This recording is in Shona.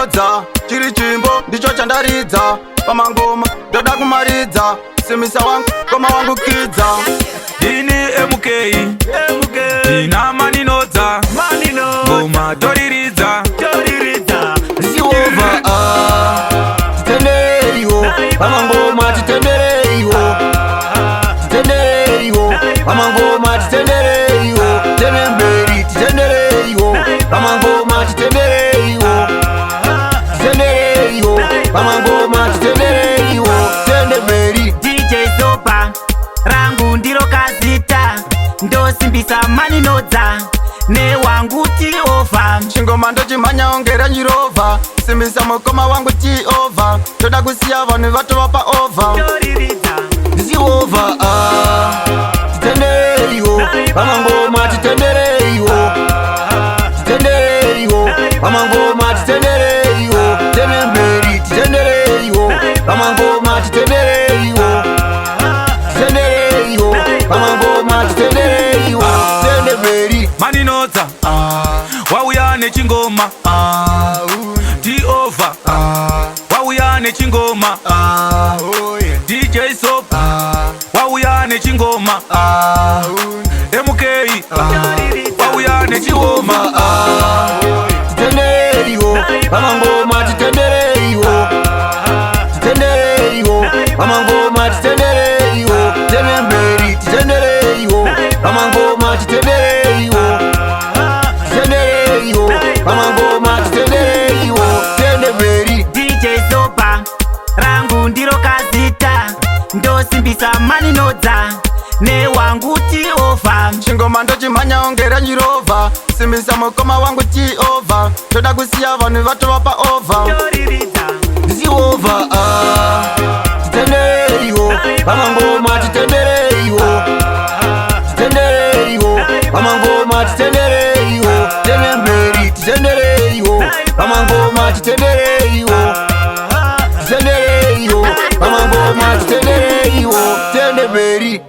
Maninodza, chiri chimbo, ndicho chandaridza. Pamangoma, ndoda kumaridza. Simisa wangu, koma wangu kidza. Ini MK, Tina Maninodza, Ngoma toriridza. Ziova, titendereiwo. Pamangoma titendereiwo. Titendereiwo. Pamangoma titendereiwo. Tenemberi titendereiwo. Pamangoma titendereiwo. Titendereiwo. Pamangoma titendereiwo. Tenemberi. DJ Zopa, rangu ndiro kazita. Ndosimbisa Maninodza, ne wangu Tiova. Chingoma ndochimhanya ongera njirovha. Simbisa mukoma wangu Tiova. Toda kusiya vanhu vatova pa over. Ziova, titendereiwo. Pamangoma titendereiwo. Titendereiwo. Pamangoma titendereiwo. Tenemberi titendereiwo. Pamangoma titendereiwo. Titendereiwo. Pamangoma titendereiwo. Tenemberi. Maninodza, wauya nechingoma. Tiova, wauya nechingoma. DJ Soap, wauya nechingoma. MK, wauya nechingoma. Titendereiwo. Pamangoma titendereiwo. Titendereiwo. Pamangoma titendereiwo. Tenemberi titendereiwo. Pamangoma titendereiwo. Titendereiwo. Pamangoma titendereiwo. Tenemberi. DJ Zopa, rangu ndiro kazita. Ndosimbisa Maninodza, ne wangu Tiova. Chingoma ndochimhanya ongera njirovha. Simbisa mukoma wangu Tiova. Toda kusiya vanhu vatova pa over. Ziova, titendereiwo. Pamangoma titendereiwo. Titendereiwo. Pamangoma titendereiwo. Tenemberi titendereiwo. Pamangoma titendereiwo. Titendereiwo. Pamangoma titendereiwo. Tenemberi.